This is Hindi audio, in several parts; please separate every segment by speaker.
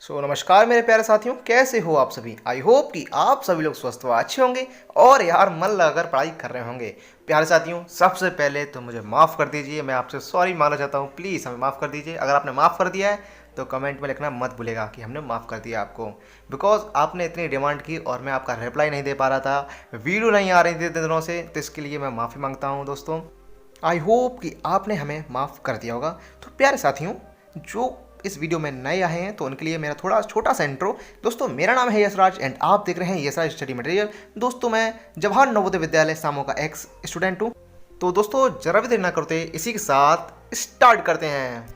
Speaker 1: नमस्कार मेरे प्यारे साथियों, कैसे हो आप सभी। आई होप कि आप सभी लोग स्वस्थ व अच्छे होंगे और यार मन लगाकर पढ़ाई कर रहे होंगे। प्यारे साथियों, सबसे पहले तो मुझे माफ़ कर दीजिए, मैं आपसे सॉरी मांगना चाहता हूँ। प्लीज़ हमें माफ़ कर दीजिए। अगर आपने माफ़ कर दिया है तो कमेंट में लिखना मत भूलेगा कि हमने माफ़ कर दिया आपको, बिकॉज आपने इतनी डिमांड की और मैं आपका रिप्लाई नहीं दे पा रहा था, वीडियो नहीं आ रही थी इतने दिनों से, तो इसके लिए मैं माफ़ी मांगता हूँ दोस्तों। आई होप कि आपने हमें माफ़ कर दिया होगा। तो प्यारे साथियों, जो इस वीडियो में नए आए हैं तो उनके लिए मेरा थोड़ा छोटा सा इंट्रो। दोस्तों, मेरा नाम है यशराज एंड आप देख रहे हैं यशराज स्टडी मटेरियल। दोस्तों, मैं जवाहर नवोदय विद्यालय सामो का एक्स स्टूडेंट हूँ। तो दोस्तों, जरा भी देर ना करते इसी के साथ स्टार्ट करते हैं।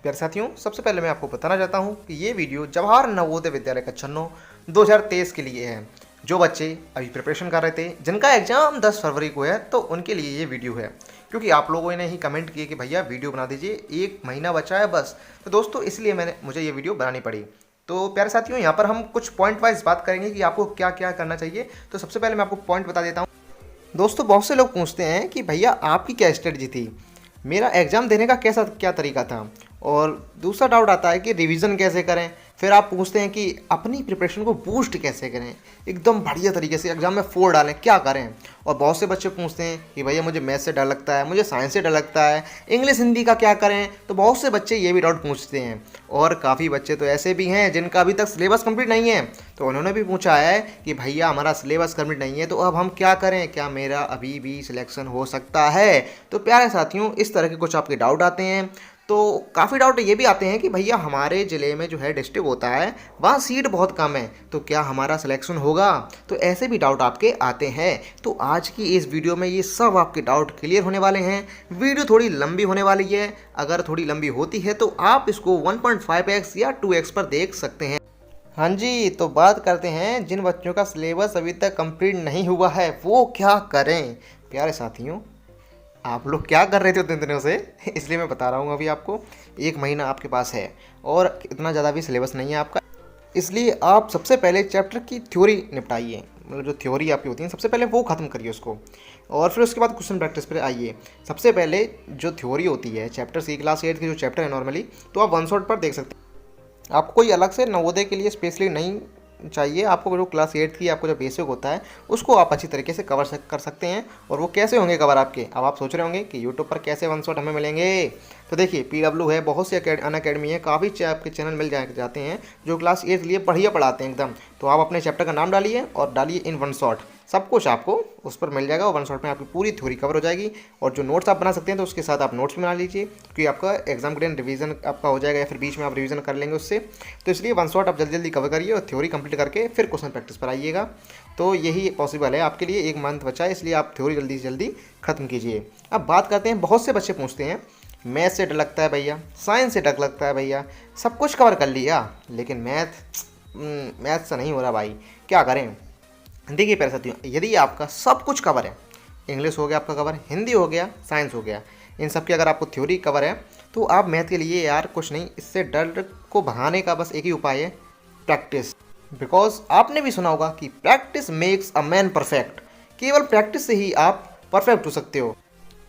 Speaker 1: प्यारे साथियों, सबसे पहले मैं आपको बताना चाहता हूँ कि ये वीडियो जवाहर नवोदय विद्यालय का छन्नो 2023 के लिए है। जो बच्चे अभी प्रिपरेशन कर रहे थे, जिनका एग्जाम 10 फरवरी को है, तो उनके लिए ये वीडियो है। क्योंकि आप लोगों ने ही कमेंट किए कि भैया वीडियो बना दीजिए, 1 महीना बचा है बस। तो दोस्तों, इसलिए मुझे ये वीडियो बनानी पड़ी। तो प्यारे साथियों, यहाँ पर हम कुछ पॉइंट वाइज बात करेंगे कि आपको क्या क्या करना चाहिए। तो सबसे पहले मैं आपको पॉइंट बता देता हूँ। दोस्तों, बहुत से लोग पूछते हैं कि भैया आपकी क्या स्ट्रेटजी थी, मेरा एग्ज़ाम देने का कैसा क्या तरीका था, और दूसरा डाउट आता है कि रिवीजन कैसे करें। फिर आप पूछते हैं कि अपनी प्रिपरेशन को बूस्ट कैसे करें, एकदम बढ़िया तरीके से एग्ज़ाम में 4 डालें, क्या करें। और बहुत से बच्चे पूछते हैं कि भैया मुझे मैथ से डर लगता है, मुझे साइंस से डर लगता है, इंग्लिश हिंदी का क्या करें। तो बहुत से बच्चे ये भी डाउट पूछते हैं। और काफ़ी बच्चे तो ऐसे भी हैं जिनका अभी तक सिलेबस कंप्लीट नहीं है, तो उन्होंने भी पूछा है कि भैया हमारा सिलेबस कंप्लीट नहीं है, तो अब हम क्या करें, क्या मेरा अभी भी सिलेक्शन हो सकता है। तो प्यारे साथियों, इस तरह के कुछ आपके डाउट आते हैं। तो काफ़ी डाउट ये भी आते हैं कि भैया हमारे ज़िले में जो है डिस्ट्रिक्ट होता है, वहाँ सीट बहुत कम है, तो क्या हमारा सिलेक्शन होगा। तो ऐसे भी डाउट आपके आते हैं। तो आज की इस वीडियो में ये सब आपके डाउट क्लियर होने वाले हैं। वीडियो थोड़ी लंबी होने वाली है। अगर थोड़ी लंबी होती है तो आप इसको 1.5x या 2x पर देख सकते हैं। हाँ जी, तो बात करते हैं जिन बच्चों का सिलेबस अभी तक कंप्लीट नहीं हुआ है वो क्या करें। प्यारे साथियों, आप लोग क्या कर रहे थे उतने दिनों से, इसलिए मैं बता रहा हूँ अभी आपको। 1 महीना आपके पास है और इतना ज़्यादा भी सिलेबस नहीं है आपका, इसलिए आप सबसे पहले चैप्टर की थ्योरी निपटाइए। मतलब जो थ्योरी आपकी होती है सबसे पहले वो ख़त्म करिए उसको, और फिर उसके बाद क्वेश्चन प्रैक्टिस पर आइए। सबसे पहले जो थ्योरी होती है चैप्टर सी क्लास 8 के जो चैप्टर है नॉर्मली, तो आप वन शॉट पर देख सकते हैं। आपको कोई अलग से नवोदय के लिए स्पेशली नहीं चाहिए। आपको जो क्लास 8 की आपको जो बेसिक होता है उसको आप अच्छी तरीके से कर सकते हैं। और वो कैसे होंगे कवर आपके, अब आप सोच रहे होंगे कि यूट्यूब पर कैसे वन शॉट हमें मिलेंगे। तो देखिए, PW है, बहुत सी अनअकैडमी है, काफ़ी आपके चैनल मिल जाते हैं जो क्लास 8 के लिए बढ़िया पढ़ाते हैं एकदम। तो आप अपने चैप्टर का नाम डालिए और डालिए इन वन शॉट, सब कुछ आपको उस पर मिल जाएगा और वन शॉट में आपकी पूरी थ्योरी कवर हो जाएगी। और जो नोट्स आप बना सकते हैं तो उसके साथ आप नोट्स बना लीजिए, क्योंकि आपका एग्जाम के दिन रिवीजन आपका हो जाएगा या फिर बीच में आप रिवीजन कर लेंगे उससे। तो इसलिए वन शॉट आप जल्दी जल्दी कवर करिए और थ्योरी कंप्लीट करके फिर क्वेश्चन प्रैक्टिस पर आइएगा। तो यही पॉसिबल है आपके लिए, 1 मंथ बचा है, इसलिए आप थ्योरी जल्दी से जल्दी खत्म कीजिए। अब बात करते हैं, बहुत से बच्चे पूछते हैं मैथ से डर लगता है भैया, साइंस से डर लगता है भैया, सब कुछ कवर कर लिया लेकिन मैथ से नहीं हो रहा भाई, क्या करें। देखिए प्यारे साथियों, यदि आपका सब कुछ कवर है, इंग्लिश हो गया आपका कवर, हिंदी हो गया, साइंस हो गया, इन सब की अगर आपको थ्योरी कवर है, तो आप मैथ के लिए यार कुछ नहीं, इससे डर को भगाने का बस एक ही उपाय है, प्रैक्टिस। बिकॉज आपने भी सुना होगा कि practice makes a man perfect. केवल प्रैक्टिस से ही आप परफेक्ट हो सकते हो।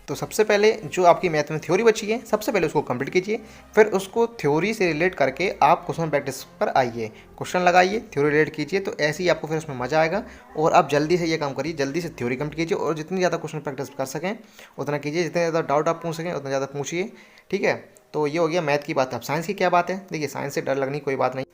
Speaker 1: तो सबसे पहले जो आपकी मैथ में थ्योरी बची है, सबसे पहले उसको कंप्लीट कीजिए, फिर उसको थ्योरी से रिलेट करके आप क्वेश्चन प्रैक्टिस पर आइए, क्वेश्चन लगाइए, थ्योरी रिलेट कीजिए। तो ऐसे ही आपको फिर उसमें मज़ा आएगा। और आप जल्दी से ये काम करिए, जल्दी से थ्योरी कंप्लीट कीजिए और जितनी ज़्यादा क्वेश्चन प्रैक्टिस कर सकें उतना कीजिए, जितने ज़्यादा डाउट आप पूछ सकें उतना ज़्यादा पूछिए, ठीक है। तो ये हो गया मैथ की बात। अब साइंस की क्या बात है। देखिए, साइंस से डर लगनी कोई बात नहीं।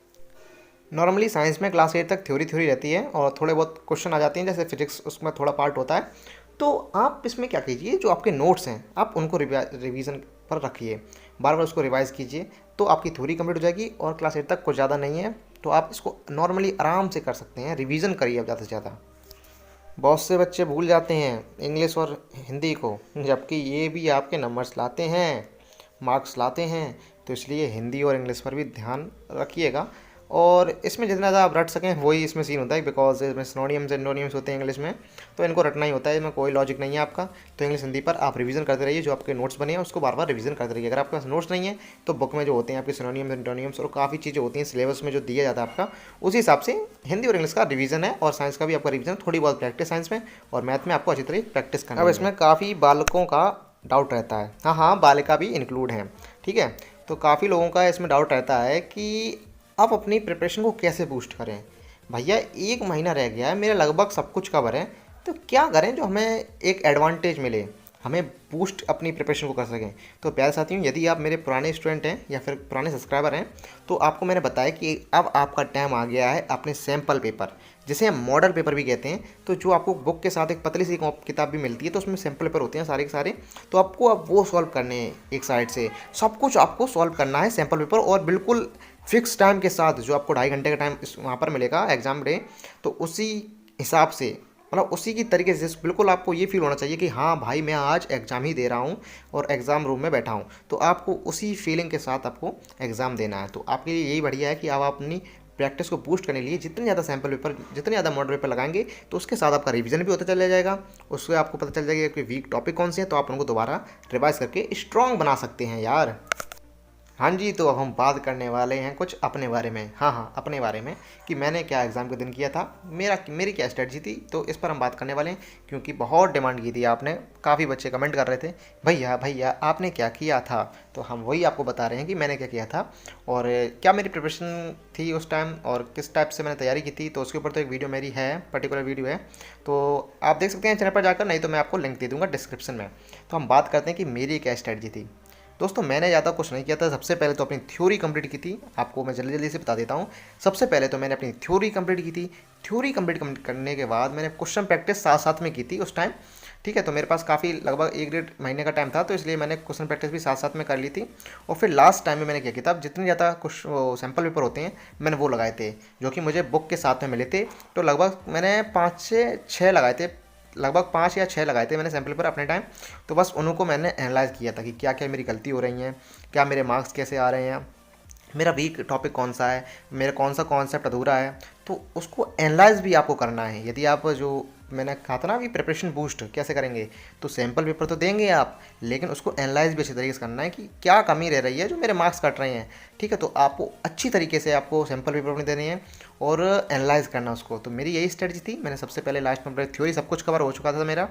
Speaker 1: नॉर्मली साइंस में क्लास 8 तक थ्योरी रहती है और थोड़े बहुत क्वेश्चन आ जाते हैं, जैसे फिजिक्स उसमें थोड़ा पार्ट होता है। तो आप इसमें क्या कीजिए, जो आपके नोट्स हैं आप उनको रिवीजन पर रखिए, बार बार उसको रिवाइज कीजिए, तो आपकी थ्योरी कंप्लीट हो जाएगी। और क्लास 8 तक कुछ ज़्यादा नहीं है, तो आप इसको नॉर्मली आराम से कर सकते हैं। रिवीजन करिए अब ज़्यादा से ज़्यादा। बहुत से बच्चे भूल जाते हैं इंग्लिश और हिंदी को, जबकि ये भी आपके नंबर्स लाते हैं, मार्क्स लाते हैं। तो इसलिए हिंदी और इंग्लिश पर भी ध्यान रखिएगा। और इसमें जितना ज़्यादा आप रट सकें वही इसमें सीन होता है, बिकॉज इसमें सिनोनियम्स एंटोनियम्स होते हैं इंग्लिश में, तो इनको रटना ही होता है, इसमें कोई लॉजिक नहीं है आपका। तो इंग्लिश हिंदी पर आप रिवीजन करते रहिए, जो आपके नोट्स बने हैं उसको बार बार रिवीजन करते रहिए। अगर आपके पास नोट्स नहीं है तो बुक में जो होते हैं आपके सिनोनियम्स एंटोनियम्स और काफ़ी चीज़ें होती हैं सिलेबस में जो दिया जाता है आपका, उसी हिसाब से हिंदी और इंग्लिश का रिवीजन है। और साइंस का भी आपका रिवीजन, थोड़ी बहुत प्रैक्टिस साइंस में, और मैथ में आपको अच्छी तरह प्रैक्टिस करना है। अब इसमें काफ़ी बालकों का डाउट रहता है, हाँ, बालिका भी इंक्लूड हैं, ठीक है। तो काफ़ी लोगों का इसमें डाउट रहता है कि आप अपनी प्रिपरेशन को कैसे बूस्ट करें। भैया 1 महीना रह गया है, मेरा लगभग सब कुछ कवर है, तो क्या करें जो हमें एक एडवांटेज मिले, हमें बूस्ट अपनी प्रिपरेशन को कर सकें। तो प्यारे साथियों, यदि आप मेरे पुराने स्टूडेंट हैं या फिर पुराने सब्सक्राइबर हैं, तो आपको मैंने बताया कि अब आपका टाइम आ गया है अपने सैम्पल पेपर, जिसे हम मॉडल पेपर भी कहते हैं। तो जो आपको बुक के साथ एक पतली सी किताब भी मिलती है, तो उसमें सैम्पल पेपर होते हैं सारे के सारे। तो आपको अब वो सॉल्व करने हैं, एक साइड से सब कुछ आपको सॉल्व करना है सैम्पल पेपर, और बिल्कुल फिक्स टाइम के साथ, जो आपको 2.5 घंटे का टाइम वहाँ पर मिलेगा एग्ज़ाम डे, तो उसी हिसाब से, मतलब उसी की तरीके से बिल्कुल आपको ये फील होना चाहिए कि हाँ भाई मैं आज एग्ज़ाम ही दे रहा हूँ और एग्ज़ाम रूम में बैठा हूँ। तो आपको उसी फीलिंग के साथ आपको एग्ज़ाम देना है। तो आपके लिए यही बढ़िया है कि आप अपनी प्रैक्टिस को बूस्ट करने के लिए जितने ज़्यादा सैम्पल पेपर, जितने ज़्यादा मॉडल पेपर लगाएंगे, तो उसके साथ आपका रिवीजन भी होता चला जाएगा। उससे आपको पता चल जाएगा कि वीक टॉपिक कौन से हैं, तो आप उनको दोबारा रिवाइज करके स्ट्रॉन्ग बना सकते हैं यार। हाँ जी, तो अब हम बात करने वाले हैं कुछ अपने बारे में। हाँ, अपने बारे में कि मैंने क्या एग्ज़ाम के दिन किया था, मेरी क्या स्ट्रेटजी थी, तो इस पर हम बात करने वाले हैं। क्योंकि बहुत डिमांड की थी आपने, काफ़ी बच्चे कमेंट कर रहे थे भैया भैया आपने क्या किया था। तो हम वही आपको बता रहे हैं कि मैंने क्या किया था और क्या मेरी प्रिपरेशन थी उस टाइम और किस टाइप से मैंने तैयारी की थी। तो उसके ऊपर तो एक वीडियो मेरी है, पर्टिकुलर वीडियो है, तो आप देख सकते हैं चैनल पर जाकर, नहीं तो मैं आपको लिंक दे दूँगा डिस्क्रिप्शन में। तो हम बात करते हैं कि मेरी क्या स्ट्रेटजी थी। दोस्तों, मैंने ज़्यादा कुछ नहीं किया था। सबसे पहले तो अपनी थ्योरी कंप्लीट की थी, आपको मैं जल्दी जल्दी से बता देता हूँ। सबसे पहले तो मैंने अपनी थ्योरी कंप्लीट की थी। थ्योरी कंप्लीट करने के बाद मैंने क्वेश्चन प्रैक्टिस साथ साथ में की थी उस टाइम। ठीक है, तो मेरे पास काफ़ी लगभग 1-1.5 महीने का टाइम था, तो इसलिए मैंने क्वेश्चन प्रैक्टिस भी साथ साथ में कर ली थी। और फिर लास्ट टाइम में मैंने क्या किया था, जितने ज़्यादा कुछ सैम्पल पेपर होते हैं मैंने वो लगाए थे, जो कि मुझे बुक के साथ में मिले थे। तो लगभग मैंने 5 से 6 लगाए थे, लगभग 5 या 6 लगाए थे मैंने सैम्पल पेपर अपने टाइम। तो बस उनको मैंने एनालाइज़ किया था कि क्या क्या मेरी गलती हो रही हैं, क्या मेरे मार्क्स कैसे आ रहे हैं, मेरा वीक टॉपिक कौन सा है, मेरा कौन सा कॉन्सेप्ट अधूरा है। तो उसको एनालाइज भी आपको करना है। यदि आप, जो मैंने कहा था ना अभी, प्रिपरेशन बूस्ट कैसे करेंगे, तो सैम्पल पेपर तो देंगे आप, लेकिन उसको एनालाइज भी अच्छी तरीके से करना है कि क्या कमी रह रही है जो मेरे मार्क्स कट रहे हैं। ठीक है, तो आपको अच्छी तरीके से आपको सैम्पल पेपर अपने देने हैं और एनालाइज करना उसको। तो मेरी यही स्ट्रेटजी थी। मैंने सबसे पहले लास्ट में थ्योरी सब कुछ कवर हो चुका था मेरा,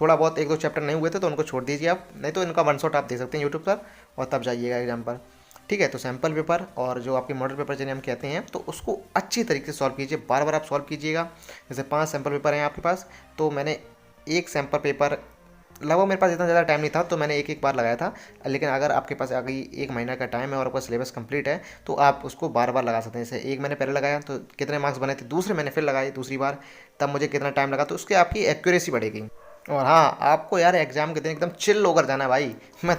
Speaker 1: थोड़ा बहुत 1-2 चैप्टर नहीं हुए थे, तो उनको छोड़ दीजिए आप, नहीं तो इनका वन शॉट आप दे सकते हैं यूट्यूब पर और तब जाइएगा एग्जाम पर। ठीक है, तो सैम्पल पेपर और जो आपके मॉडल पेपर जिन्हें हम कहते हैं, तो उसको अच्छी तरीके से सॉल्व कीजिए, बार बार आप सॉल्व कीजिएगा। जैसे 5 सैम्पल पेपर हैं आपके पास, तो मैंने एक सैम्पल पेपर, लगभग मेरे पास इतना ज़्यादा टाइम नहीं था, तो मैंने एक बार लगाया था। लेकिन अगर आपके पास अभी 1 महीना का टाइम है और आपका सिलेबस कंप्लीट है, तो आप उसको बार बार लगा सकते हैं। जैसे एक मैंने पहले लगाया तो कितने मार्क्स बने थे, दूसरे मैंने फिर लगाए दूसरी बार, तब मुझे कितना टाइम लगा, तो उसके आपकी एक्यूरेसी बढ़ेगी। और हाँ, आपको यार एग्जाम के दिन एकदम चिल होकर जाना है भाई। मैं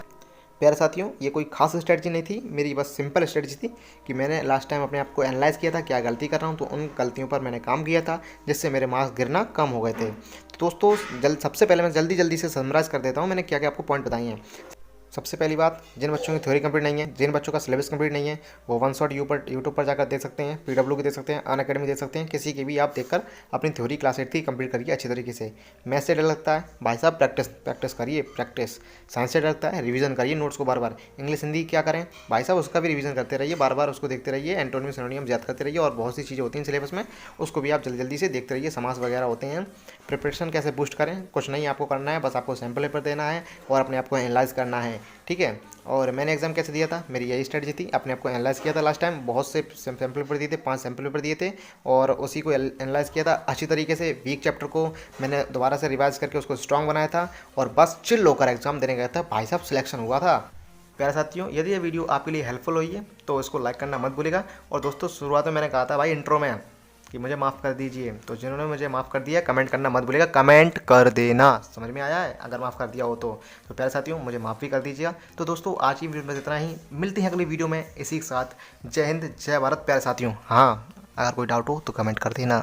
Speaker 1: प्यारे साथियों, ये कोई खास स्ट्रेटजी नहीं थी मेरी, बस सिंपल स्ट्रेटजी थी कि मैंने लास्ट टाइम अपने आप को एनालाइज़ किया था क्या गलती कर रहा हूँ, तो उन गलतियों पर मैंने काम किया था, जिससे मेरे मार्क्स गिरना कम हो गए थे। तो दोस्तों, सबसे पहले मैं जल्दी जल्दी से समराइज़ कर देता हूँ मैंने क्या क्या आपको पॉइंट बताई हैं। सबसे पहली बात, जिन बच्चों की थ्योरी कंप्लीट नहीं है, जिन बच्चों का सिलेबस कंप्लीट नहीं है, वो वन शॉट यूट्यूब पर जाकर देख सकते हैं, पीडब्ल्यू की देख सकते हैं, अनअकैडमी देख सकते हैं, किसी की भी आप देखकर अपनी थ्योरी क्लास 8 की कंप्लीट करिए अच्छी तरीके से। मैथ्स से डर लगता है भाई साहब, प्रैक्टिस करिए, प्रैक्टिस। साइंस से डर लगता है, रिवीजन करिए नोट्स को बार बार। इंग्लिश हिंदी क्या करें भाई साहब, उसका भी रिवीजन करते रहिए, बार बार उसको देखते रहिए, एंटोनिम सिनोनिम याद करते रहिए, और बहुत सी चीज़ें होती हैं सिलेबस में, उसको भी आप जल्दी जल्दी से देखते रहिए। समास वगैरह होते हैं। प्रिपरेशन कैसे बूस्ट करें, कुछ नहीं आपको करना है, बस आपको सैम्पल पेपर देना है और अपने आप को एनालाइज करना है। ठीक है, और मैंने एग्जाम कैसे दिया था, मेरी यही स्ट्रेटजी थी। अपने आप को एनालाइज़ किया था लास्ट टाइम, बहुत से सैम्पल पेपर दिए थे, 5 सैम्पल पेपर दिए थे, और उसी को एनालाइज़ किया था अच्छी तरीके से। वीक चैप्टर को मैंने दोबारा से रिवाइज करके उसको स्ट्रॉन्ग बनाया था, और बस चिल होकर एग्जाम देने गया था भाई साहब, सिलेक्शन हुआ था। प्यारे साथियों, यदि ये वीडियो आपके लिए हेल्पफुल हुई है तो इसको लाइक करना मत भूलिएगा। और दोस्तों, शुरुआत में मैंने कहा था भाई इंट्रो में कि मुझे माफ़ कर दीजिए, तो जिन्होंने मुझे माफ़ कर दिया कमेंट करना मत भूलिएगा, कमेंट कर देना, समझ में आया है अगर माफ़ कर दिया हो तो प्यारे साथियों, मुझे माफ़ भी कर दीजिएगा। तो दोस्तों, आज की वीडियो में इतना ही, मिलते हैं अगली वीडियो में इसी के साथ। जय हिंद, जय भारत प्यारे साथियों। हाँ, अगर कोई डाउट हो तो कमेंट कर देना।